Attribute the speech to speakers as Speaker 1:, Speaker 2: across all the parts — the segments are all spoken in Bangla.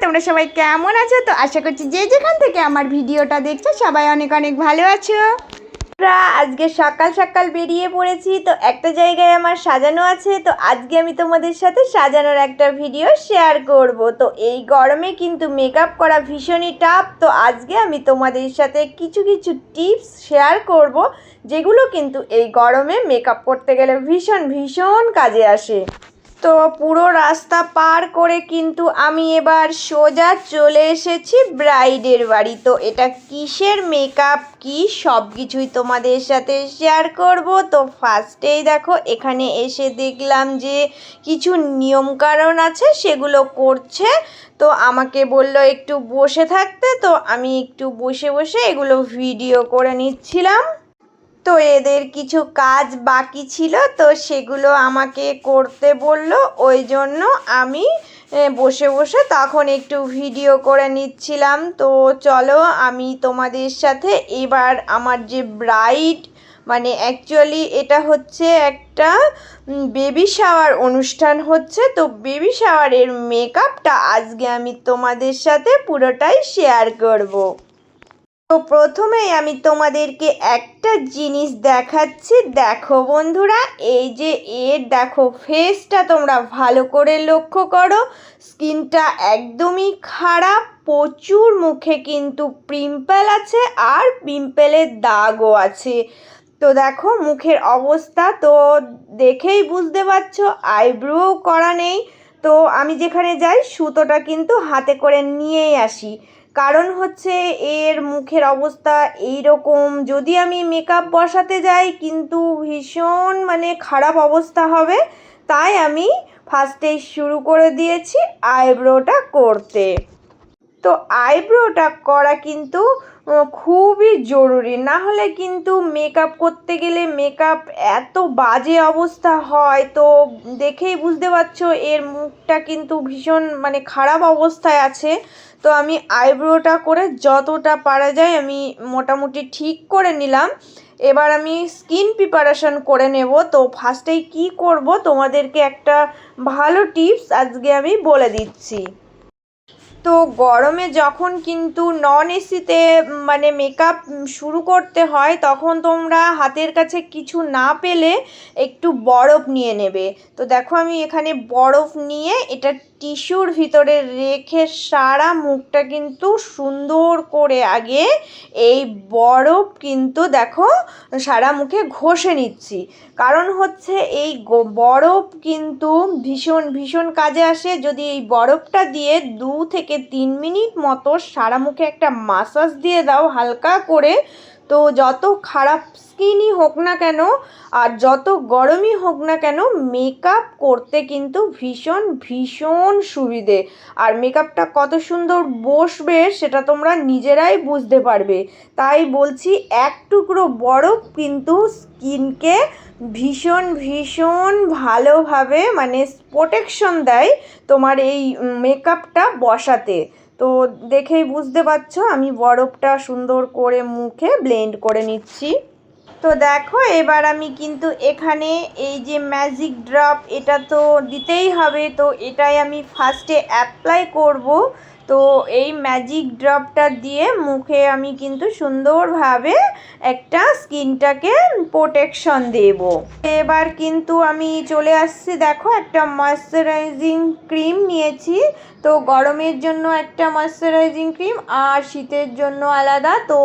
Speaker 1: তোমরা সবাই কেমন আছো? তো আশা করছি যে যেখান থেকে আমার ভিডিওটা দেখছো সবাই অনেক অনেক ভালো আছো। আজকে সকাল সকাল বেরিয়ে পড়েছি, তো একটা জায়গায় আমার সাজানো আছে, তো আজকে আমি তোমাদের সাথে সাজানোর একটা ভিডিও শেয়ার করব। তো এই গরমে কিন্তু মেকআপ করা ভীষণই টাফ, তো আজকে আমি তোমাদের সাথে কিছু কিছু টিপস শেয়ার করব যেগুলো কিন্তু এই গরমে মেকআপ করতে গেলে ভীষণ ভীষণ কাজে আসে। তো পুরো রাস্তা পার করে কিন্তু আমি এবার সোজা চলে এসেছি ব্রাইডের বাড়ি। তো এটা কিসের মেকআপ কি সব কিছুই তোমাদের সাথে শেয়ার করব। তো ফার্স্টেই দেখো এখানে এসে দেখলাম যে কিছু নিয়মকানুন আছে সেগুলো করছে, তো আমাকে বলল একটু বসে থাকতে, তো আমি একটু বসে বসে এগুলো ভিডিও করে নিচ্ছিলাম। তো এদের কিছু কাজ বাকি ছিল, তো সেগুলো আমাকে করতে বলল, ওই জন্য আমি বসে বসে তখন একটু ভিডিও করে নিচ্ছিলাম। তো চলো আমি তোমাদের সাথে এবার আমার যে ব্রাইড, মানে অ্যাকচুয়ালি এটা হচ্ছে একটা বেবি শাওয়ার অনুষ্ঠান হচ্ছে, তো বেবি শাওয়ারের মেকআপটা আজকে আমি তোমাদের সাথে পুরোটাই শেয়ার করব। তো প্রথমেই আমি তোমাদেরকে একটা জিনিস দেখাচ্ছি, দেখো বন্ধুরা, এই যে দেখো ফেসটা তোমরা ভালো করে লক্ষ্য করো, স্কিনটা একদমই খারাপ, প্রচুর মুখে কিন্তু পিম্পল আছে আর পিম্পলের দাগও আছে। তো দেখো মুখের অবস্থা তো দেখেই বুঝতে পারছো, আইব্রো করা নেই। তো আমি যেখানে যাই সুতোটা কিন্তু হাতে করে নিয়েই আসি, কারণ হচ্ছে এর মুখের অবস্থা এই রকম, যদি আমি মেকআপ বসাতে যাই কিন্তু ভীষণ খারাপ অবস্থা হবে, তাই আমি ফার্স্টেই শুরু করে দিয়েছি আইব্রোটা করতে। তো আইব্রোটা করা কিন্তু খুবই জরুরি, না হলে কিন্তু মেকআপ করতে গেলে মেকআপ এত বাজে অবস্থা হয়। তো দেখেই বুঝতে পারছো এর মুখটা কিন্তু ভীষণ খারাপ অবস্থায় আছে। তো আমি আইব্রোটা করে যতটা পারা যায় আমি মোটামুটি ঠিক করে নিলাম। এবার আমি স্কিন প্রিপারেশন করে নেব। তো ফার্স্টেই কি করব তোমাদেরকে একটা ভালো টিপস আজকে আমি বলে দিচ্ছি। তো গরমে যখন কিন্তু নন এসিতে মেকআপ শুরু করতে হয়, তখন তোমরা হাতের কাছে কিছু না পেলে একটু বরফ নিয়ে নেবে। তো দেখো আমি এখানে বরফ নিয়ে এটা টিস্যুর ভিতরে রেখে সারা মুখটা কিন্তু সুন্দর করে আগে এই বরফ কিন্তু দেখো সারা মুখে ঘষে নিচ্ছি, কারণ হচ্ছে এই বরফ কিন্তু ভীষণ ভীষণ কাজে আসে। যদি এই বরফটা দিয়ে 2 থেকে 3 মিনিট মতো সারা মুখে একটা মাসাজ দিয়ে দাও হালকা করে, তো যত খারাপ স্কিনই হোক না কেন আর যত গরমই হোক না কেন মেকআপ করতে কিন্তু ভীষণ ভীষণ সুবিধে। আর মেকআপটা কত সুন্দর বসবে সেটা তোমরা নিজেরাই বুঝতে পারবে। তাই বলছি এক টুকরো বরফ কিন্তু স্কিনকে ভীষণ ভীষণ ভালোভাবে প্রোটেকশন দেয় তোমার এই মেকআপটা বসাতে। তো দেখেই বুঝতে পারছো আমি বরফটা সুন্দর করে মুখে ব্লেন্ড করে নিচ্ছি। তো দেখো এবার আমি কিন্তু এখানে এই যে ম্যাজিক ড্রপ, এটা তো দিতেই হবে, তো এটাই আমি ফার্স্টে অ্যাপ্লাই করব। তো এই ম্যাজিক ড্রপটা দিয়ে মুখে আমি কিন্তু সুন্দরভাবে একটা স্কিনটাকে প্রোটেকশন দেব। এবার কিন্তু আমি চলে আসছি, দেখো একটা ময়শ্চারাইজিং ক্রিম নিয়েছি। তো গরমের জন্য একটা ময়শ্চারাইজিং ক্রিম আর শীতের জন্য আলাদা, তো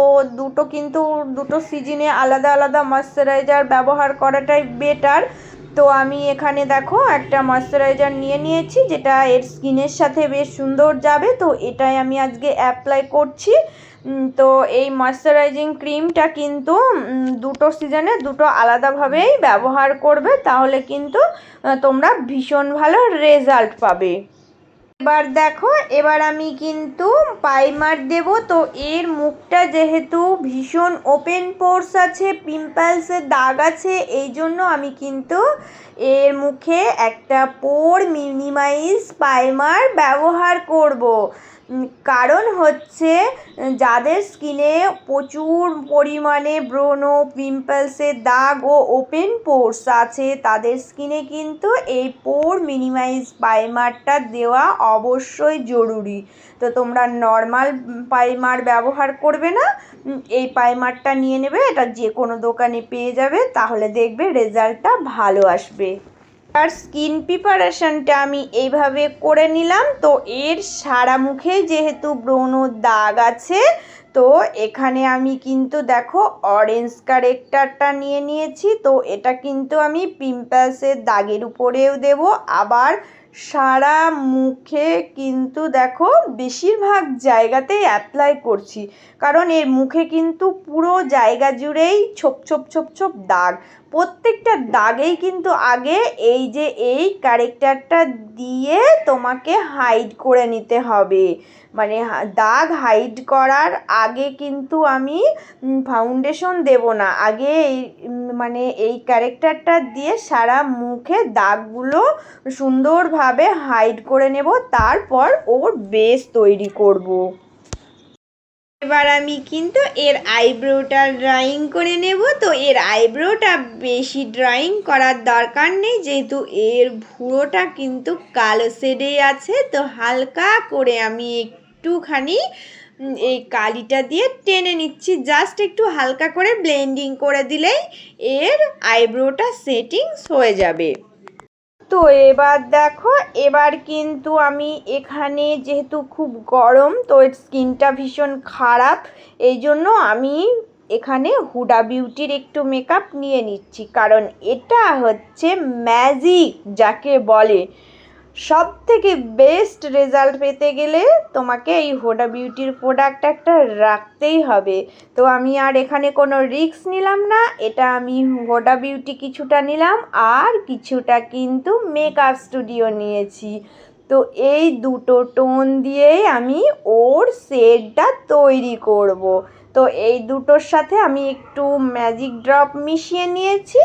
Speaker 1: দুটো সিজনে আলাদা আলাদা ময়শ্চারাইজার ব্যবহার করাটাই বেটার। তো আমি এখানে দেখো একটা ময়শ্চারাইজার নিয়ে নিয়েছি যেটা এর স্কিনের সাথে বেশ সুন্দর যাবে, তো এটাই আমি আজকে অ্যাপ্লাই করছি। তো এই ময়শ্চারাইজিং ক্রিমটা কিন্তু দুটো সিজনে দুটো আলাদাভাবেই ব্যবহার করবে, তাহলে কিন্তু তোমরা ভীষণ ভালো রেজাল্ট পাবে। এবার দেখো এবার আমি কিন্তু প্রাইমার দেব। তো এর মুখটা যেহেতু ভীষণ ওপেন পোরস আছে, পিম্পলসের দাগ আছে, এই জন্য আমি কিন্তু এর মুখে একটা পোর মিনিমাইজ প্রাইমার ব্যবহার করব। কারণ হচ্ছে যাদের স্কিনে প্রচুর পরিমাণে ব্রণ, পিম্পলসের দাগ ও ওপেন পোরস আছে তাদের স্কিনে কিন্তু এই পোর মিনিমাইজ প্রাইমারটা দেওয়া অবশ্যই জরুরি। তো তোমরা নর্মাল প্রাইমার ব্যবহার করবে না, এই প্রাইমারটা নিয়ে নেবে। এটা যে কোনো দোকানে পেয়ে যাবে, তাহলে দেখবে রেজাল্টটা ভালো আসবে। আর স্কিন প্রিপারেশনটা আমি এইভাবে করে নিলাম। তো এর সারা মুখে যেহেতু ব্রণ দাগ আছে, তো এখানে আমি কিন্তু দেখো অরেঞ্জ কারেক্টারটা নিয়ে নিয়েছি। তো এটা কিন্তু আমি পিম্পলসের দাগের উপরেও দেব, আবার সারা মুখে কিন্তু দেখো বেশিরভাগ জায়গাতেই অ্যাপ্লাই করছি, কারণ এর মুখে কিন্তু পুরো জায়গা জুড়েই ছোপ ছোপ ছোপ ছোপ দাগ। প্রত্যেকটা দাগেই কিন্তু আগে এই যে এই কারেক্টারটা দিয়ে তোমাকে হাইড করে নিতে হবে। মানে দাগ হাইড করার আগে কিন্তু আমি ফাউন্ডেশন দেব না, আগে এই মানে এই কারেক্টারটা দিয়ে সারা মুখে দাগগুলো সুন্দরভাবে হাইড করে নেব, তারপর ওর বেস তৈরি করব। এবার আমি কিন্তু এর আইব্রোটা ড্রয়িং করে নেব। তো এর আইব্রোটা বেশি ড্রয়িং করার দরকার নেই, যেহেতু এর ভুঁড়োটা কিন্তু কালো শেডেই আছে। তো হালকা করে আমি একটুখানি এই কালিটা দিয়ে টেনে নিচ্ছি, জাস্ট একটু হালকা করে ব্লেন্ডিং করে দিলেই এর আইব্রোটা সেটিংস হয়ে যাবে। তো এবার দেখো, এবার কিন্তু আমি এখানে যেহেতু খুব গরম, তো এর স্কিনটা ভীষণ খারাপ, এই জন্য আমি এখানে হুডা বিউটির একটু মেকআপ নিয়ে নিচ্ছি, কারণ এটা হচ্ছে ম্যাজিক যাকে বলে। সব থেকে বেস্ট রেজাল্ট পেতে গেলে তোমাকে এই হুডা বিউটির প্রোডাক্ট একটা রাখতেই হবে। তো আমি আর এখানে কোনো রিস্ক নিলাম না, এটা আমি হুডা বিউটি কিছুটা নিলাম আর কিছুটা কিন্তু মেকআপ স্টুডিও নিয়েছি। তো এই দুটো টোন দিয়েই আমি ওর শেডটা তৈরি করব। তো এই দুটোর সাথে আমি একটু ম্যাজিক ড্রপ মিশিয়ে নিয়েছি,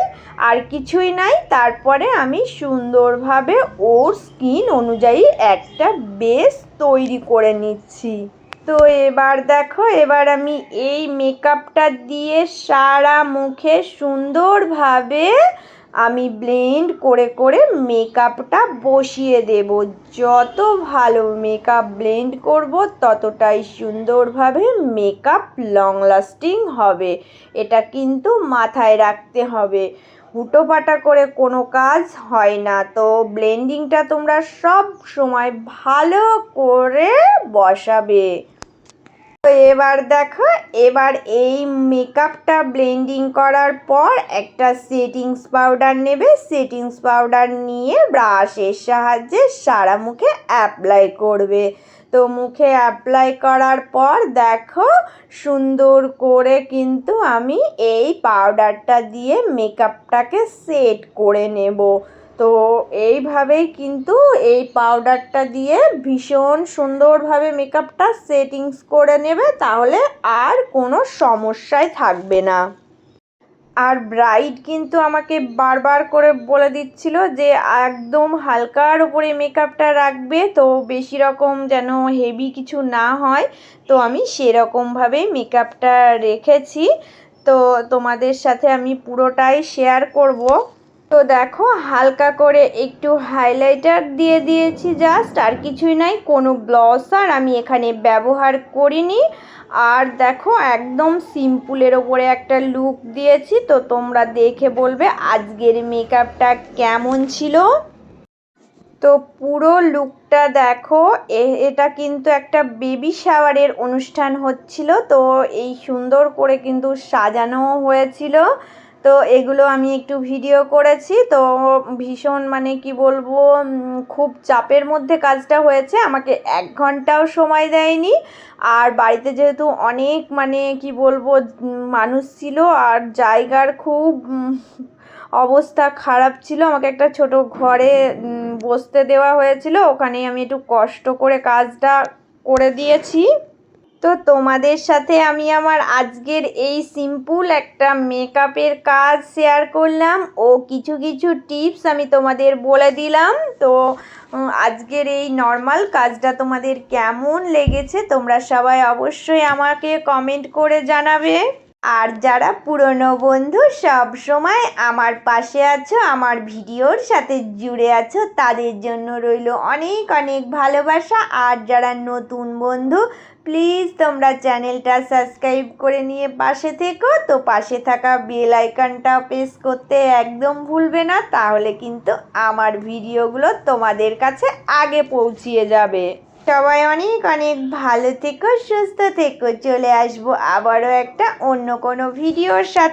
Speaker 1: আর কিছুই নাই। তারপরে আমি সুন্দরভাবে ওর স্কিন অনুযায়ী একটা বেস তৈরি করে নিচ্ছি। তো এবার দেখো, এবার আমি এই মেকআপটা দিয়ে সারা মুখে সুন্দরভাবে আমি ব্লেন্ড করে করে মেকআপটা বসিয়ে দেব। যত ভালো মেকআপ ব্লেন্ড করব ততটাই সুন্দরভাবে মেকআপ লং লাস্টিং হবে, এটা কিন্তু মাথায় রাখতে হবে। হুটোপাটা করে কোনো কাজ হয় না। তো ব্লেন্ডিংটা তোমরা সব সময় ভালো করে বসাবে। তো এবার দেখো, এবার এই মেকআপটা ব্লেন্ডিং করার পর একটা সেটিংস পাউডার নেবে। সেটিংস পাউডার নিয়ে ব্রাশের সাহায্যে সারা মুখে অ্যাপ্লাই করবে। তো মুখে অ্যাপ্লাই করার পর দেখো সুন্দর করে কিন্তু আমি এই পাউডারটা দিয়ে মেকআপটাকে সেট করে নেব। তো এইভাবেই কিন্তু এই পাউডারটা দিয়ে ভীষণ সুন্দরভাবে মেকআপটা সেটিংস করে নেবে, তাহলে আর কোনো সমস্যাই থাকবে না। আর ব্রাইড কিন্তু আমাকে বারবার করে বলে দিচ্ছিল যে একদম হালকার উপরে মেকআপটা রাখবে, তো বেশি রকম যেন হেভি কিছু না হয়। তো আমি সেরকমভাবেই মেকআপটা রেখেছি, তো তোমাদের সাথে আমি পুরোটাই শেয়ার করব। তো দেখো হালকা করে একটু হাইলাইটার দিয়ে দিয়েছি জাস্ট, আর কিছুই নাই, কোনো গ্লসার আমি এখানে ব্যবহার করিনি। আর দেখো একদম সিম্পলের ওপরে একটা লুক দিয়েছি। তো তোমরা দেখে বলবে আজকের মেকআপটা কেমন ছিল। তো পুরো লুকটা দেখো, এটা কিন্তু একটা বেবি শাওয়ারের অনুষ্ঠান হচ্ছিল, তো এই সুন্দর করে কিন্তু সাজানো হয়েছিল। তো এগুলো আমি একটু ভিডিও করেছি। তো ভীষণ মানে কি বলবো, খুব চাপের মধ্যে কাজটা হয়েছে, আমাকে 1 ঘন্টাও সময় দেয়নি। আর বাড়িতে যেহেতু অনেক মানে কি বলবো মানুষ ছিল, আর জায়গার খুব অবস্থা খারাপ ছিল, আমাকে একটা ছোট ঘরে বসতে দেওয়া হয়েছিল, ওখানেই আমি একটু কষ্ট করে কাজটা করে দিয়েছি। তো তোমাদের সাথে আমি আমার আজকের এই সিম্পল একটা মেকআপের কাজ শেয়ার করলাম ও কিছু কিছু টিপস আমি তোমাদের বলে দিলাম। তো আজকের এই নর্মাল কাজটা তোমাদের কেমন লেগেছে তোমরা সবাই অবশ্যই আমাকে কমেন্ট করে জানাবে। আর যারা পুরনো বন্ধু সব সময় আমার পাশে আছো, আমার ভিডিওর সাথে জুড়ে আছো, তাদের জন্য রইল অনেক অনেক ভালোবাসা। আর যারা নতুন বন্ধু প্লিজ তোমরা চ্যানেলটা সাবস্ক্রাইব করে নিয়ে পাশে থেকো। তো পাশে থাকা বেল আইকনটা প্রেস করতে একদম ভুলবে না, তাহলে কিন্তু আমার ভিডিওগুলো তোমাদের কাছে আগে পৌঁছিয়ে যাবে। সবাই অনেক অনেক ভালো থেকো, সুস্থ থেকো। চলে আসবো আবারও একটা অন্য কোনো ভিডিওর সাথে।